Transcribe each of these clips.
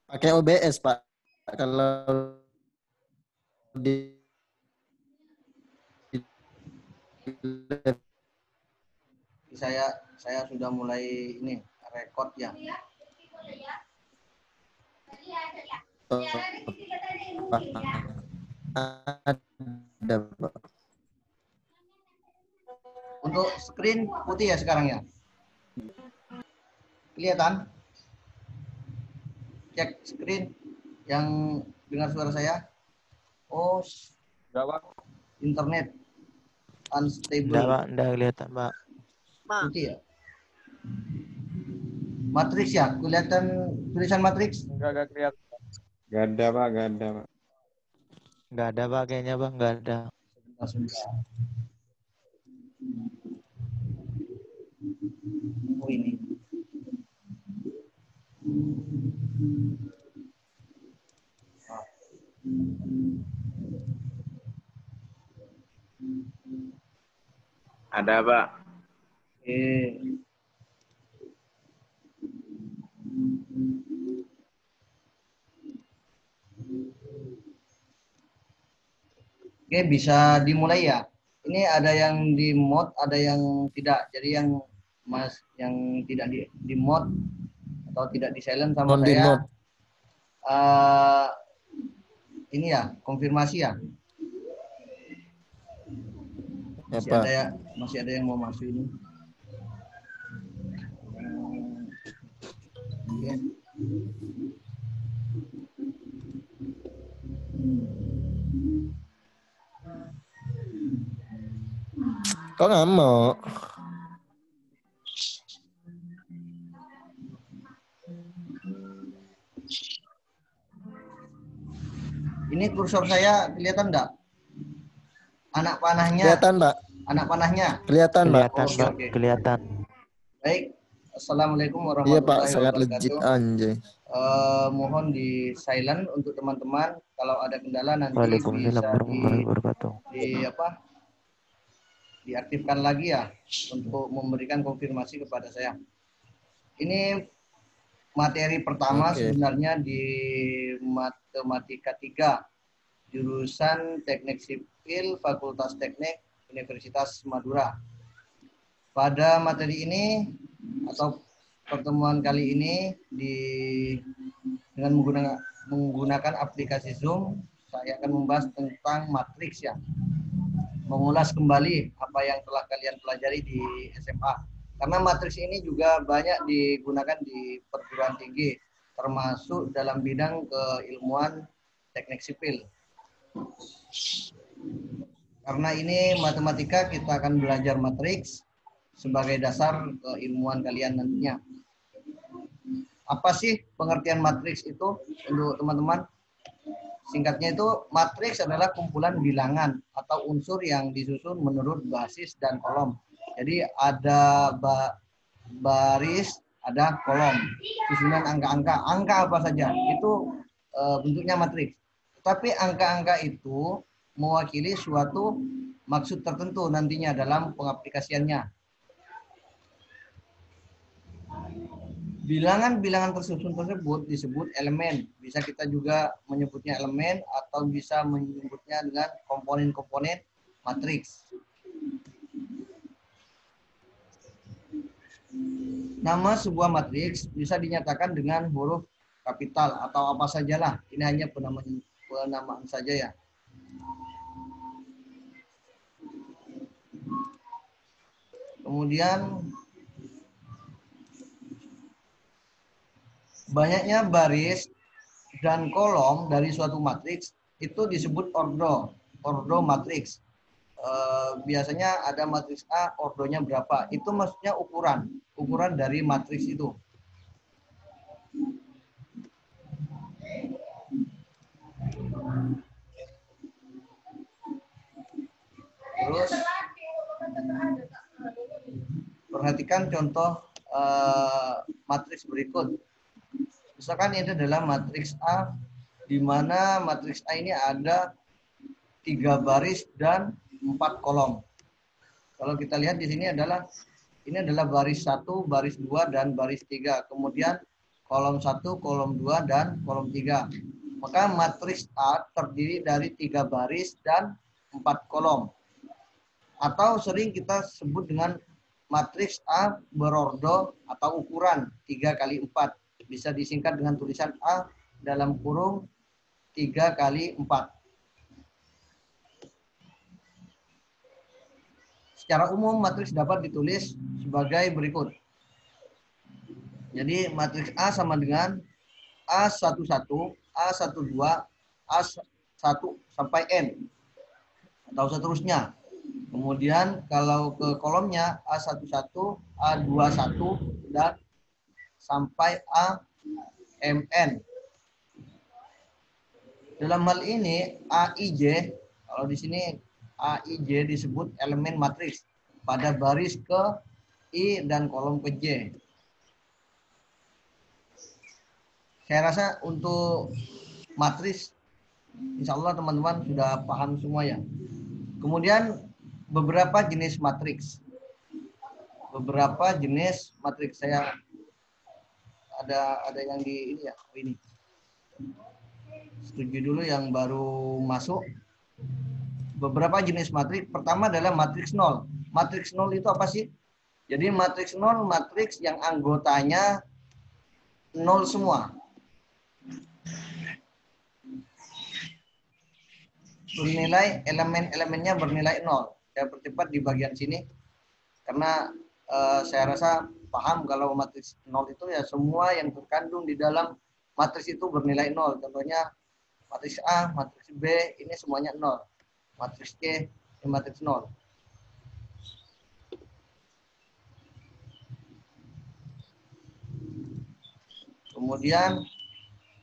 Pakai OBS, Pak. Kalau di Saya sudah mulai ini record ya. ada, Pak. Untuk screen putih ya sekarang ya. Kelihatan? Cek screen yang dengar suara saya. Oh, internet unstable. Enggak kelihatan, Pak. Putih ya. Matrix ya, kelihatan tulisan matrix? Enggak kelihatan. Enggak ada, Pak, enggak ada, Pak. Enggak ada, Pak, kayaknya, Pak, enggak ada. Sebentar. Oh ini. Ada, Pak. Oke, bisa dimulai ya. Ini ada yang di mode, ada yang tidak. Jadi yang tidak di mode atau tidak di silent sama On saya. mode. Ini ya, konfirmasi ya. Masih ada yang mau masuk ini. Oke. Kok nggak mau? Ini kursor saya kelihatan enggak? Anak panahnya. Kelihatan, Pak. Anak panahnya. Kelihatan, Pak. Kelihatan, Pak. Kelihatan. Baik. Assalamualaikum Iya, warahmatullahi Pak. wabarakatuh. Sangat legit, anjay. Mohon di silent untuk teman-teman. Kalau ada kendala nanti Waalaikumsalam bisa warahmatullahi wabarakatuh. diaktifkan lagi ya untuk memberikan konfirmasi kepada saya. Ini materi pertama sebenarnya di matematika 3 jurusan Teknik Sipil Fakultas Teknik Universitas Madura. Pada materi ini atau pertemuan kali ini dengan menggunakan aplikasi Zoom, saya akan membahas tentang matriks ya. Mengulas kembali apa yang telah kalian pelajari di SMA. Karena matriks ini juga banyak digunakan di perguruan tinggi, termasuk dalam bidang keilmuan teknik sipil. Karena ini matematika, kita akan belajar matriks sebagai dasar keilmuan kalian nantinya. Apa sih pengertian matriks itu untuk teman-teman? Singkatnya itu, matriks adalah kumpulan bilangan atau unsur yang disusun menurut basis dan kolom. Jadi ada baris, ada kolom, susunan angka-angka. Angka apa saja, itu bentuknya matriks. Tetapi angka-angka itu mewakili suatu maksud tertentu nantinya dalam pengaplikasiannya. Bilangan-bilangan tersusun tersebut disebut elemen. Bisa kita juga menyebutnya elemen atau bisa menyebutnya dengan komponen-komponen matriks. Nama sebuah matriks bisa dinyatakan dengan huruf kapital atau apa sajalah. Ini hanya penamaan saja ya. Kemudian banyaknya baris dan kolom dari suatu matriks itu disebut ordo matriks. Biasanya ada matriks A, ordonya berapa? Itu maksudnya ukuran dari matriks itu. Terus perhatikan contoh matriks berikut. Misalkan ini adalah matriks A, di mana matriks A ini ada 3 baris dan 4 kolom. Kalau kita lihat di sini adalah baris 1, baris 2, dan baris 3. Kemudian kolom 1, kolom 2, dan kolom 3. Maka matriks A terdiri dari 3 baris dan 4 kolom. Atau sering kita sebut dengan matriks A berordo atau ukuran 3 kali 4. Bisa disingkat dengan tulisan A dalam kurung 3 kali 4. Secara umum matriks dapat ditulis sebagai berikut. Jadi matriks A sama dengan A11, A12, A1 sampai N atau seterusnya. Kemudian kalau ke kolomnya A11, A21 dan sampai AMN. Dalam hal ini AIJ, kalau di sini AIJ disebut elemen matriks pada baris ke I dan kolom ke J. Saya rasa untuk matriks insya Allah teman-teman sudah paham semua ya. Kemudian beberapa jenis matriks. Beberapa jenis matriks saya ada yang di ini ya, ini. Setuju dulu yang baru masuk. Beberapa jenis matriks. Pertama adalah matriks nol. Matriks nol itu apa sih? Jadi matriks nol matriks yang anggotanya nol semua. Bernilai elemen-elemennya bernilai 0. Saya percepat di bagian sini karena saya rasa paham kalau matriks 0 itu ya semua yang terkandung di dalam matriks itu bernilai 0. Contohnya matriks A, matriks B ini semuanya 0. Matriks C ini matriks 0. Kemudian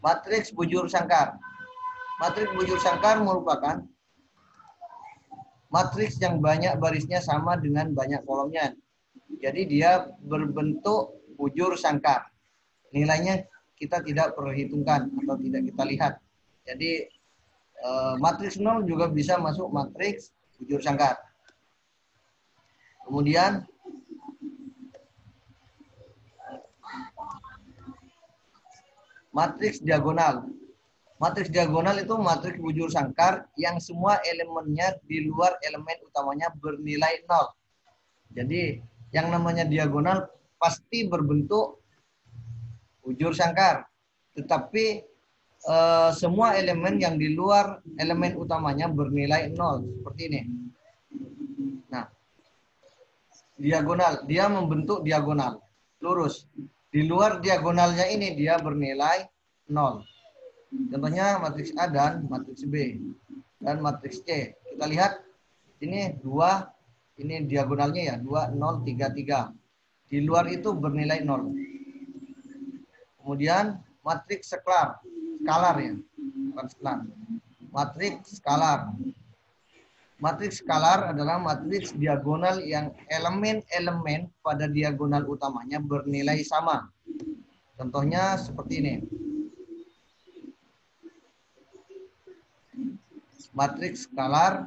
matriks bujur sangkar. Matriks bujur sangkar merupakan matriks yang banyak barisnya sama dengan banyak kolomnya. Jadi dia berbentuk bujur sangkar. Nilainya kita tidak perhitungkan atau tidak kita lihat. Jadi matriks 0 juga bisa masuk matriks bujur sangkar. Kemudian matriks diagonal. Matriks diagonal itu matriks bujur sangkar yang semua elemennya di luar elemen utamanya bernilai 0. Jadi yang namanya diagonal pasti berbentuk bujur sangkar. Tetapi semua elemen yang di luar elemen utamanya bernilai 0. Seperti ini. Nah, diagonal. Dia membentuk diagonal. Lurus. Di luar diagonalnya ini dia bernilai 0. Contohnya matriks A dan matriks B dan matriks C. Kita lihat ini 2, ini diagonalnya ya 2, 0, 3, 3. Di luar itu bernilai 0. Kemudian matriks skalar ya, bukan skalar. Matriks skalar. Matriks skalar adalah matriks diagonal yang elemen-elemen pada diagonal utamanya bernilai sama. Contohnya seperti ini. Matriks skalar,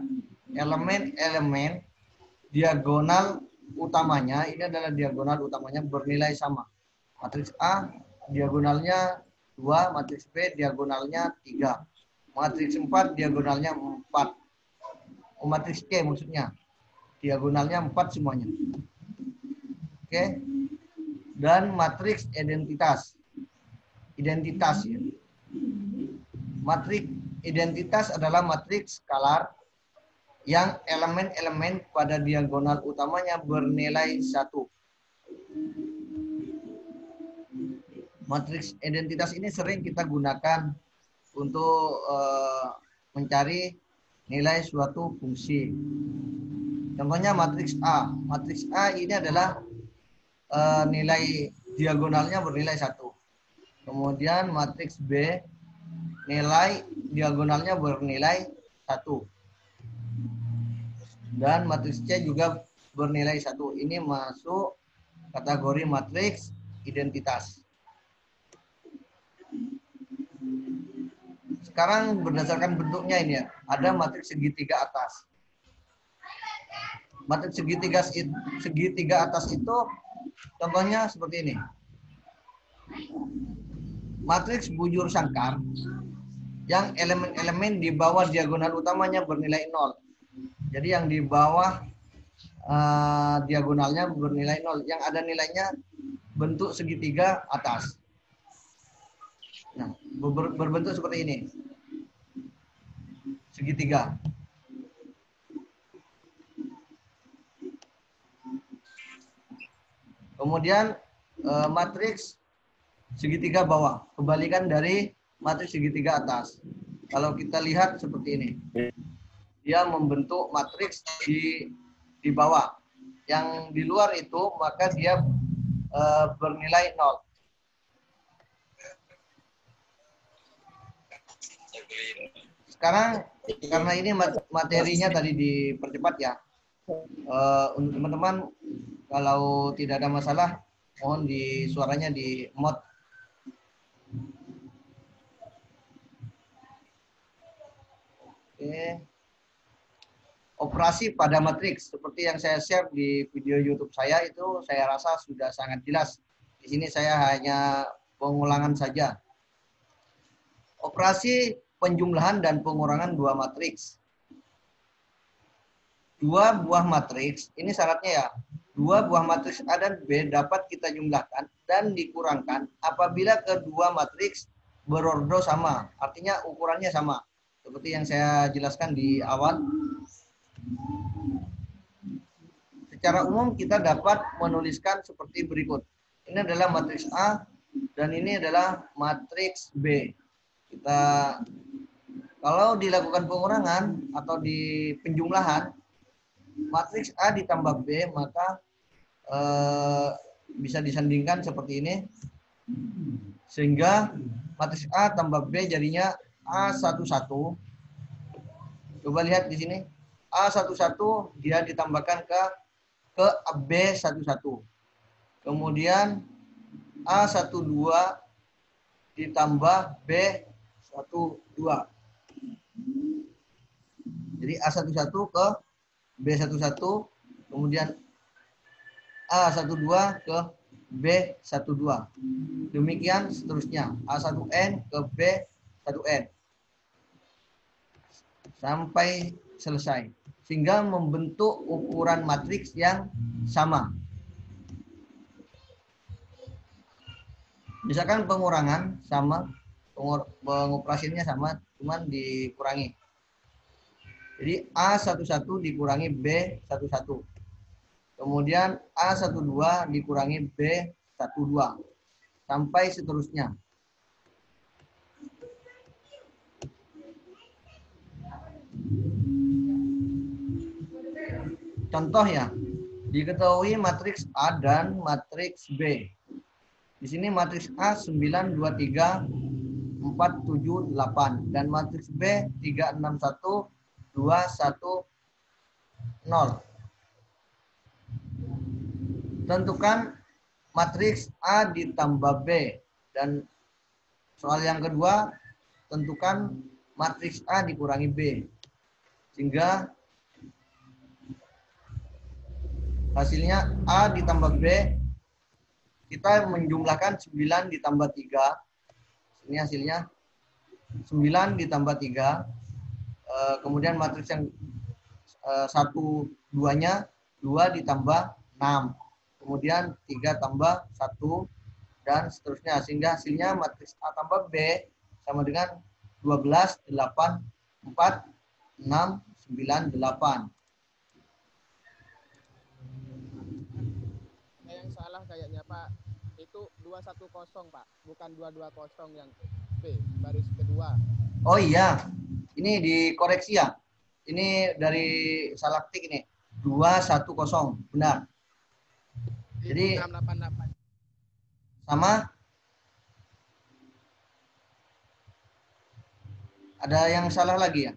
elemen-elemen diagonal utamanya, ini adalah diagonal utamanya bernilai sama. Matriks A, diagonalnya 2, matriks B, diagonalnya 3. Matriks 4, diagonalnya 4. Matriks C maksudnya, diagonalnya 4 semuanya. Oke. Dan matriks identitas. Identitas ya. Matriks identitas adalah matriks skalar yang elemen-elemen pada diagonal utamanya bernilai 1. Matriks identitas ini sering kita gunakan untuk mencari nilai suatu fungsi. Contohnya matriks A. Matriks A ini adalah nilai diagonalnya bernilai 1. Kemudian matriks B, nilai diagonalnya bernilai 1. Dan matriks C juga bernilai 1. Ini masuk kategori matriks identitas. Sekarang berdasarkan bentuknya ini ya, ada matriks segitiga atas. Matriks segitiga atas itu contohnya seperti ini. matriks bujur sangkar yang elemen-elemen di bawah diagonal utamanya bernilai 0. Jadi yang di bawah diagonalnya bernilai 0. Yang ada nilainya bentuk segitiga atas. Nah, berbentuk seperti ini. Segitiga. Kemudian matriks segitiga bawah, kebalikan dari matriks segitiga atas. Kalau kita lihat seperti ini, dia membentuk matriks di bawah. Yang di luar itu maka dia bernilai 0. Sekarang karena ini materinya tadi dipercepat ya. Untuk teman-teman kalau tidak ada masalah, mohon suaranya di mute. Oke. Operasi pada matriks seperti yang saya share di video YouTube saya itu saya rasa sudah sangat jelas. Di sini saya hanya pengulangan saja. Operasi penjumlahan dan pengurangan dua matriks. Dua buah matriks, ini syaratnya ya. Dua buah matriks A dan B dapat kita jumlahkan dan dikurangkan apabila kedua matriks berordo sama. Artinya ukurannya sama. Seperti yang saya jelaskan di awal. Secara umum kita dapat menuliskan seperti berikut. Ini adalah matriks A dan ini adalah matriks B. Kita kalau dilakukan pengurangan atau di penjumlahan matriks A ditambah B maka bisa disandingkan seperti ini sehingga matriks A tambah B jadinya A11. Coba lihat di sini A11 dia ditambahkan ke B11. Kemudian A12 ditambah B12. Jadi A11 ke B11, kemudian A12 ke B12. Demikian seterusnya, A1N ke B1N. Sampai selesai. Sehingga membentuk ukuran matriks yang sama. Misalkan pengurangan sama, pengoperasiannya sama, cuman dikurangi. Jadi A11 dikurangi B11. Kemudian A12 dikurangi B12. Sampai seterusnya. Contoh ya, diketahui matriks A dan matriks B. Di sini matriks A 9, 2, 3, 4, 7, 8. Dan matriks B 3, 6, 1, 2, 1, 0. Tentukan matriks A ditambah B. Dan soal yang kedua, tentukan matriks A dikurangi B. Sehingga hasilnya A ditambah B, kita menjumlahkan 9 ditambah 3. Ini hasilnya 9 ditambah 3. Kemudian matriks yang 1, 2-nya 2 ditambah 6. Kemudian 3 tambah 1 dan seterusnya. Sehingga hasilnya matriks A tambah B sama dengan 12, 8, 4, 6, 9, 8. Yang salah kayaknya Pak, itu 210 Pak, bukan 220 yang B, baris kedua. Oh iya, ini dikoreksi ya. Ini dari salah ketik ini. 210, benar. Jadi 688. sama. Ada yang salah lagi ya?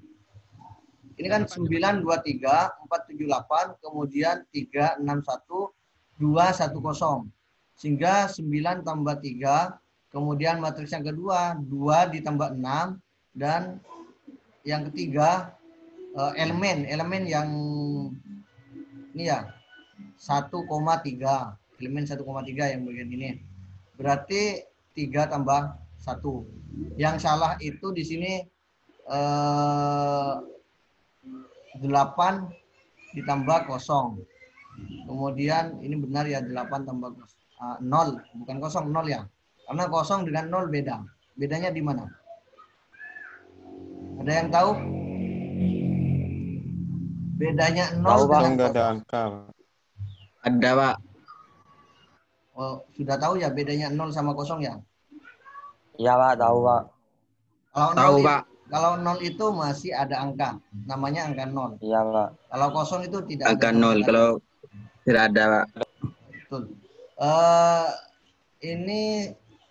Ini kan 923, 478, kemudian 361, 210. Sehingga 9 tambah 3, kemudian matriks yang kedua 2 ditambah 6, dan yang ketiga elemen yang ini ya 1,3, elemen 1,3 yang bagian ini. Berarti 3 tambah 1. Yang salah itu di sini 8 ditambah 0. Kemudian ini benar ya, 8 tambah 0, bukan 0, 0 ya. Karena 0 dengan 0 beda. Bedanya di mana? Ada yang tahu? Bedanya 0 dengan Nggak ada 0. angka. Ada, Pak. Oh, sudah tahu ya bedanya 0 sama 0 ya? Iya Pak, tahu Pak. Kalau Tahu, 0 Pak. Kalau 0 itu masih ada angka, namanya angka 0. Iya Pak. Kalau 0 itu tidak Angka ada. 0 kalau tidak ada, Pak. Betul. Ini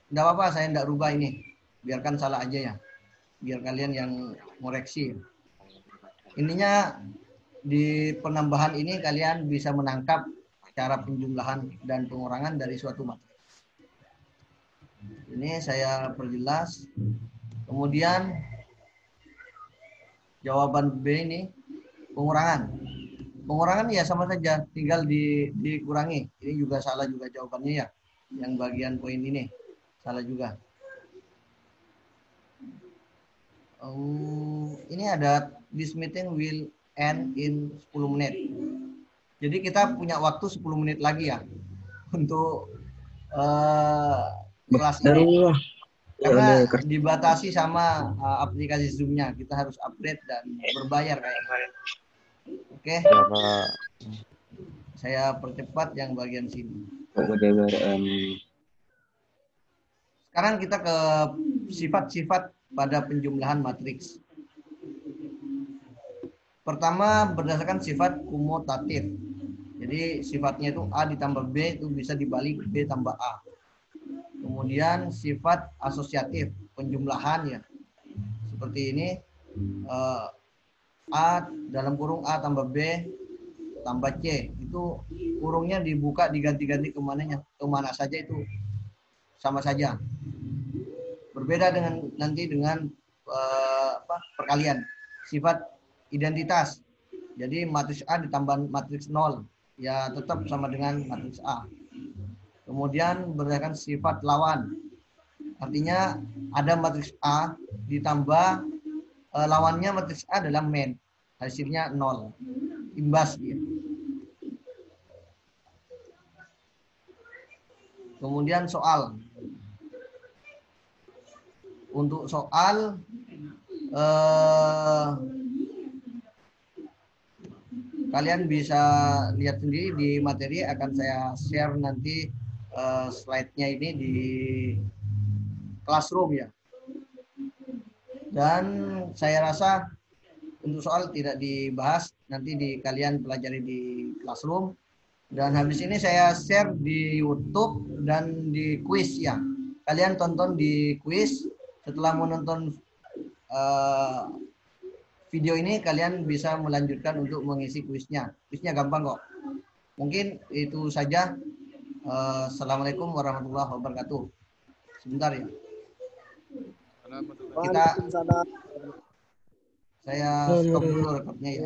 enggak apa-apa, saya enggak rubah ini. Biarkan salah aja ya. Biar kalian yang ngoreksi. Ininya di penambahan ini kalian bisa menangkap cara penjumlahan dan pengurangan dari suatu matriks. Ini saya perjelas. Kemudian jawaban B ini pengurangan. Pengurangan ya sama saja, tinggal dikurangi. Ini juga salah juga jawabannya ya. Yang bagian poin ini salah juga. Ini ada this meeting will end in 10 menit. Jadi kita punya waktu 10 menit lagi ya untuk kelas ini. Karena dibatasi sama aplikasi Zoom-nya. Kita harus upgrade dan berbayar kayaknya. Oke. Ya, Pak. Saya percepat yang bagian sini. Sekarang kita ke sifat-sifat pada penjumlahan matriks. Pertama, berdasarkan sifat kumutatif. Jadi sifatnya itu A ditambah B itu bisa dibalik B tambah A. Kemudian sifat asosiatif, penjumlahan ya. Seperti ini, A dalam kurung A tambah B tambah C. Itu kurungnya dibuka, diganti-ganti kemana saja itu sama saja. Berbeda dengan nanti dengan perkalian. Sifat identitas. Jadi matriks A ditambah matriks 0. Ya tetap sama dengan matriks A. Kemudian berdasarkan sifat lawan. Artinya ada matriks A ditambah lawannya matriks A adalah main. Hasilnya 0. Imbas dia. Kemudian soal. Untuk soal kalian bisa lihat sendiri di materi, akan saya share nanti slide-nya ini di Classroom ya. Dan saya rasa untuk soal tidak dibahas, nanti kalian pelajari di Classroom. Dan habis ini saya share di YouTube dan di quiz ya. Kalian tonton di quiz. Setelah menonton video ini, kalian bisa melanjutkan untuk mengisi kuisnya. Kuisnya gampang kok. Mungkin itu saja. Assalamualaikum warahmatullahi wabarakatuh. Sebentar ya. Saya stop dulu rekodnya ya.